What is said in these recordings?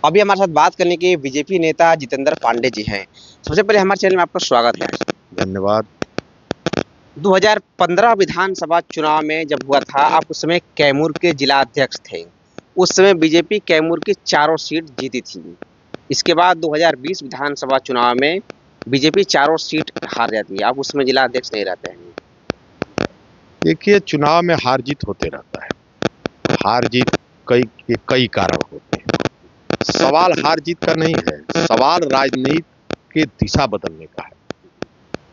अभी हमारे साथ बात करने के बीजेपी नेता जितेंद्र पांडे जी हैं। सबसे पहले हमारे चैनल में आपका स्वागत है। धन्यवाद। 2015 विधानसभा चुनाव में जब हुआ था, आप उस समय कैमूर के जिला अध्यक्ष थे। उस समय बीजेपी कैमूर की चारों सीट जीती थी। इसके बाद 2020 विधानसभा चुनाव में बीजेपी चारों सीट हार जाती है। आप उसमें जिला अध्यक्ष नहीं रहते हैं। देखिए, चुनाव में हार जीत होते रहता है। हार जीत कई कारण होते हैं। सवाल हार जीत का नहीं है, सवाल राजनीति की दिशा बदलने का है।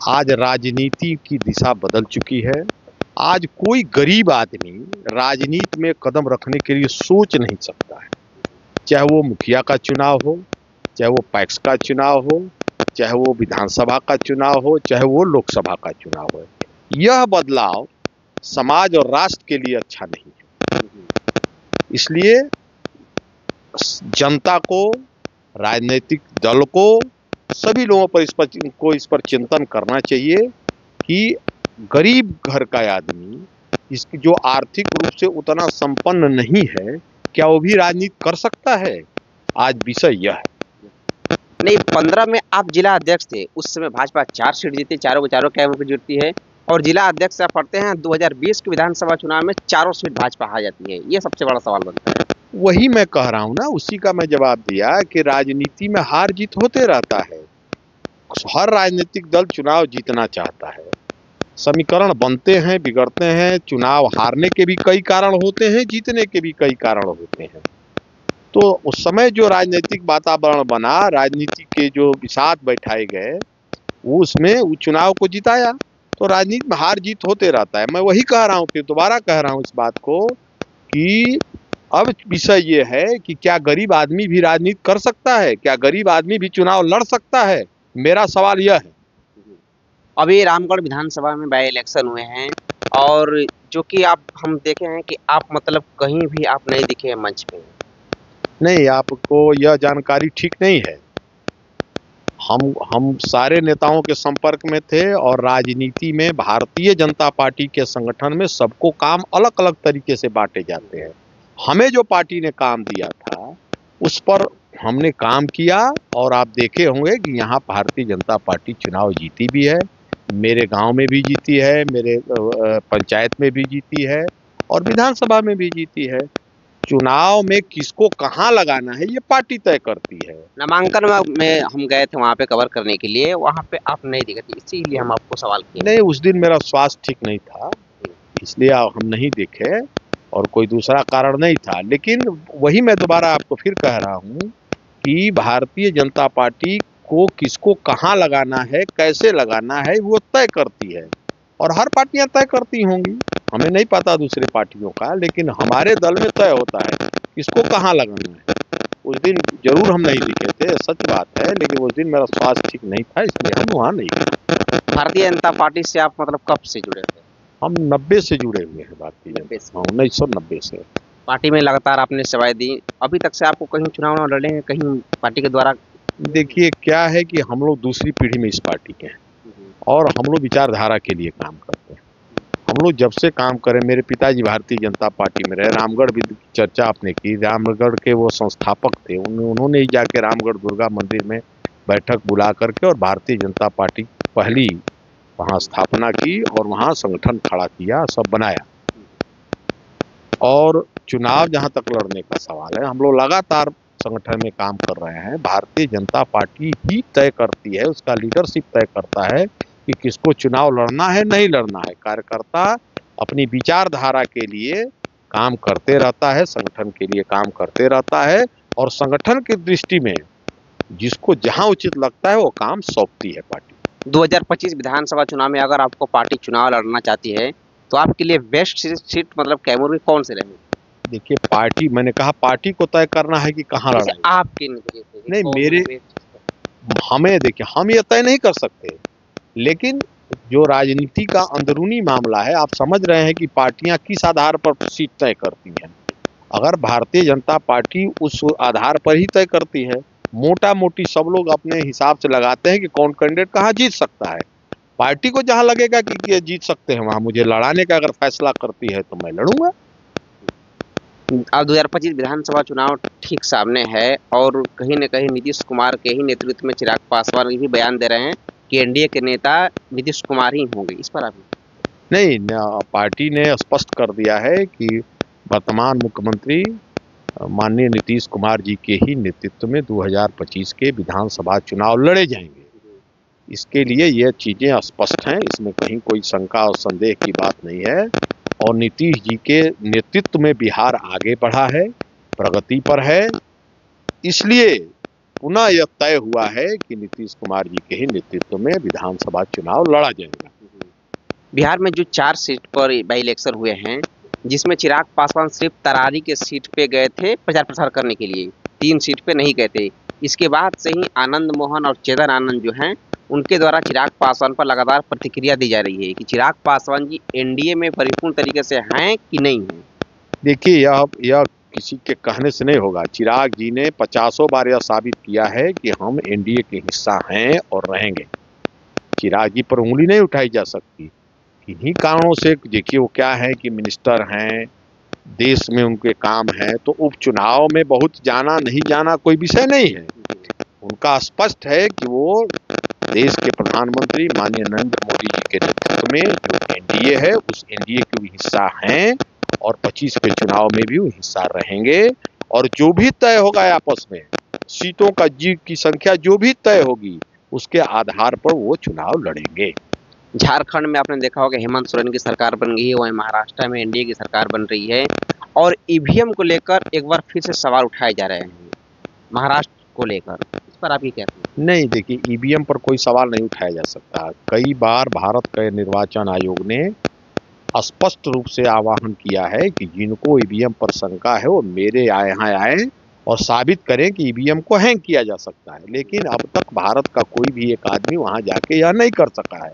आज राजनीति की दिशा बदल चुकी है। आज कोई गरीब आदमी राजनीति में कदम रखने के लिए सोच नहीं सकता है। चाहे वो मुखिया का चुनाव हो, चाहे वो पैक्स का चुनाव हो, चाहे वो विधानसभा का चुनाव हो, चाहे वो लोकसभा का चुनाव हो। यह बदलाव समाज और राष्ट्र के लिए अच्छा नहीं है। इसलिए जनता को, राजनीतिक दल को, सभी लोगों पर इस पर चिंतन करना चाहिए कि गरीब घर का आदमी, इसकी जो आर्थिक रूप से उतना संपन्न नहीं है, क्या वो भी राजनीति कर सकता है? आज विषय यह है। नहीं, 15 में आप जिला अध्यक्ष थे। उस समय भाजपा 4 सीट जीती, चारों के चारों कैमूर की जीतती है। और जिला अध्यक्ष आप पढ़ते हैं 2020 के विधानसभा चुनाव में चारों सीट भाजपा हार जाती है। ये सबसे बड़ा सवाल बनता है। वही मैं कह रहा हूं ना, उसी का मैं जवाब दिया कि राजनीति में हार जीत होते रहता है। हर राजनीतिक दल चुनाव जीतना चाहता है। समीकरण बनते हैं, बिगड़ते हैं। चुनाव हारने के भी कई कारण होते हैं, जीतने के भी कई कारण होते हैं। तो उस समय जो राजनीतिक वातावरण बना, राजनीति के जो बिसात बैठाए गए, वो उसमें वो चुनाव को जिताया। तो राजनीति में हार जीत होते रहता है। मैं वही कह रहा हूँ, फिर दोबारा कह रहा हूँ इस बात को कि अब विषय ये है कि क्या गरीब आदमी भी राजनीति कर सकता है? क्या गरीब आदमी भी चुनाव लड़ सकता है? मेरा सवाल यह है। अभी रामगढ़ विधानसभा में बाई इलेक्शन हुए हैं और जो कि हम देखे हैं कि आप मतलब कहीं भी आप नहीं दिखे हैं मंच पे। नहीं, आपको यह जानकारी ठीक नहीं है। हम सारे नेताओं के संपर्क में थे और राजनीति में भारतीय जनता पार्टी के संगठन में सबको काम अलग अलग तरीके से बांटे जाते हैं। हमें जो पार्टी ने काम दिया था उस पर हमने काम किया और आप देखे होंगे कि यहाँ भारतीय जनता पार्टी चुनाव जीती भी है। मेरे गांव में भी जीती है, मेरे पंचायत में भी जीती है और विधानसभा में भी जीती है। चुनाव में किसको कहाँ लगाना है ये पार्टी तय करती है। नामांकन में हम गए थे वहाँ पे कवर करने के लिए, वहाँ पे आप नहीं दिखे थे, इसीलिए हम आपको सवाल किए। नहीं, उस दिन मेरा स्वास्थ्य ठीक नहीं था, इसलिए हम नहीं दिखे और कोई दूसरा कारण नहीं था। लेकिन वही मैं दोबारा आपको फिर कह रहा हूँ कि भारतीय जनता पार्टी को किसको कहाँ लगाना है, कैसे लगाना है, वो तय करती है और हर पार्टियां तय करती होंगी। हमें नहीं पता दूसरे पार्टियों का, लेकिन हमारे दल में तय होता है किसको कहाँ लगाना है। उस दिन जरूर हम नहीं दिखे थे, सच बात है, लेकिन उस दिन मेरा स्वास्थ्य ठीक नहीं था, इसलिए हम वहाँ नहीं गए। भारतीय जनता पार्टी से आप मतलब कब से जुड़े थे? हम 90 से जुड़े हुए हैं भारतीय जनता से, 1990 से। पार्टी में लगातार आपने सेवाएं दी। अभी तक से आपको कहीं चुनाव लड़े हैं कहीं पार्टी के द्वारा? देखिए, क्या है कि हम लोग दूसरी पीढ़ी में इस पार्टी के हैं और हम लोग विचारधारा के लिए काम करते हैं। हम लोग जब से काम करें, मेरे पिताजी भारतीय जनता पार्टी में रहे, रामगढ़ भी चर्चा आपने की, रामगढ़ के वो संस्थापक थे, उन्होंने ही जाके रामगढ़ दुर्गा मंदिर में बैठक बुला करके और भारतीय जनता पार्टी पहली वहाँ स्थापना की और वहाँ संगठन खड़ा किया, सब बनाया। और चुनाव जहाँ तक लड़ने का सवाल है, हम लोग लगातार संगठन में काम कर रहे हैं। भारतीय जनता पार्टी ही तय करती है, उसका लीडरशिप तय करता है कि किसको चुनाव लड़ना है, नहीं लड़ना है। कार्यकर्ता अपनी विचारधारा के लिए काम करते रहता है, संगठन के लिए काम करते रहता है और संगठन की दृष्टि में जिसको जहां उचित लगता है वो काम सौंपती है पार्टी। 2025 विधानसभा चुनाव में अगर आपको पार्टी चुनाव लड़ना चाहती है तो आपके लिए बेस्ट सीट मतलब कैमूर में कौन से रहेंगे? देखिए, पार्टी, मैंने कहा पार्टी को तय करना है कि कहाँ लड़ना है। आपके नजरिए से नहीं, मेरे हमें देखिए, हम ये तय नहीं कर सकते, लेकिन जो राजनीति का अंदरूनी मामला है, आप समझ रहे हैं कि पार्टियां किस आधार पर सीट तय करती हैं। अगर भारतीय जनता पार्टी उस आधार पर ही तय करती है, मोटा मोटी सब लोग अपने हिसाब से लगाते हैं कि कौन कैंडिडेट कहाँ जीत सकता है। पार्टी को जहां लगेगा कि जीत सकते हैं, वहां मुझे लड़ाने का अगर फैसला करती है तो मैं लड़ूंगा। अब 2025 विधानसभा चुनाव ठीक सामने है और कहीं न कहीं नीतीश कुमार के ही नेतृत्व में चिराग पासवान यही बयान दे रहे हैं कि एनडीए के नेता नीतीश कुमार ही होंगे। इस पर आप नहीं, पार्टी ने स्पष्ट कर दिया है कि वर्तमान मुख्यमंत्री माननीय नीतीश कुमार जी के ही नेतृत्व में 2025 के विधानसभा चुनाव लड़े जाएंगे। इसके लिए ये चीजें स्पष्ट हैं, इसमें कहीं कोई शंका और संदेह की बात नहीं है। और नीतीश जी के नेतृत्व में बिहार आगे बढ़ा है, प्रगति पर है, इसलिए पुनः यह तय हुआ है कि नीतीश कुमार जी के ही नेतृत्व में विधानसभा चुनाव लड़ा जाएगा। बिहार में जो 4 सीट पर बाई इलेक्शन हुए हैं, जिसमें चिराग पासवान सिर्फ तरारी के सीट पे गए थे प्रचार प्रसार करने के लिए, 3 सीट पे नहीं गए थे। इसके बाद से ही आनंद मोहन और चेतन आनंद जो हैं, उनके द्वारा चिराग पासवान पर लगातार प्रतिक्रिया दी जा रही है कि चिराग पासवान जी एनडीए में परिपूर्ण तरीके से हैं कि नहीं हैं। देखिए, यह किसी के कहने से नहीं होगा। चिराग जी ने 50 बार यह साबित किया है कि हम एनडीए के हिस्सा हैं और रहेंगे। चिराग जी पर उंगली नहीं उठाई जा सकती। इन्हीं कारणों से देखिए, वो क्या है कि मिनिस्टर हैं, देश में उनके काम है, तो उपचुनाव में बहुत जाना नहीं जाना कोई विषय नहीं है। उनका स्पष्ट है कि वो देश के प्रधानमंत्री माननीय नरेंद्र मोदी जी के नेतृत्व में जो एनडीए है, उस एनडीए के भी हिस्सा हैं और 25 के चुनाव में भी वो हिस्सा रहेंगे। और जो भी तय होगा आपस में, सीटों का की संख्या जो भी तय होगी, उसके आधार पर वो चुनाव लड़ेंगे। झारखंड में आपने देखा होगा हेमंत सोरेन की सरकार बन गई है, वहीं महाराष्ट्र में एनडीए की सरकार बन रही है और ईवीएम को लेकर एक बार फिर से सवाल उठाए जा रहे हैं महाराष्ट्र को लेकर। इस पर आप ये कहते हैं? नहीं, देखिए, ईवीएम पर कोई सवाल नहीं उठाया जा सकता। कई बार भारत के निर्वाचन आयोग ने स्पष्ट रूप से आह्वान किया है कि जिनको ईवीएम पर शंका है वो मेरे यहाँ आए और साबित करें कि ईवीएम को हैंग किया जा सकता है। लेकिन अब तक भारत का कोई भी एक आदमी वहां जाके यह नहीं कर सका है।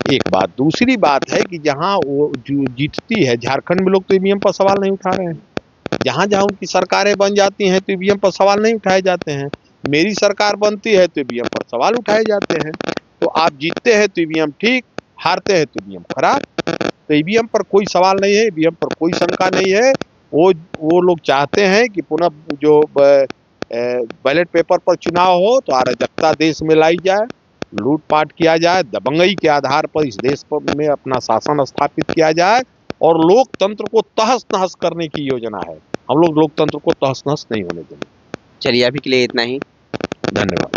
एक बात। दूसरी बात है कि जहां वो जो जीतती है, झारखंड में लोग तो ईवीएम पर सवाल नहीं उठा रहे हैं। जहां जहां उनकी सरकारें बन जाती हैं तो ईवीएम पर सवाल नहीं उठाए जाते हैं। मेरी सरकार बनती है तो ईवीएम पर सवाल उठाए जाते हैं। तो आप जीतते हैं तो ईवीएम ठीक, हारते हैं तो ईवीएम खराब। तो ईवीएम पर कोई सवाल नहीं है, ईवीएम पर कोई शंका नहीं है। वो लोग चाहते हैं कि पुनः जो बैलेट पेपर पर चुनाव हो तो अराजकता देश में लाई जाए, लूटपाट किया जाए, दबंगई के आधार पर इस देश में अपना शासन स्थापित किया जाए और लोकतंत्र को तहस नहस करने की योजना है। हम लोग लोकतंत्र को तहस नहस नहीं होने देंगे। चलिए, अभी के लिए इतना ही। धन्यवाद।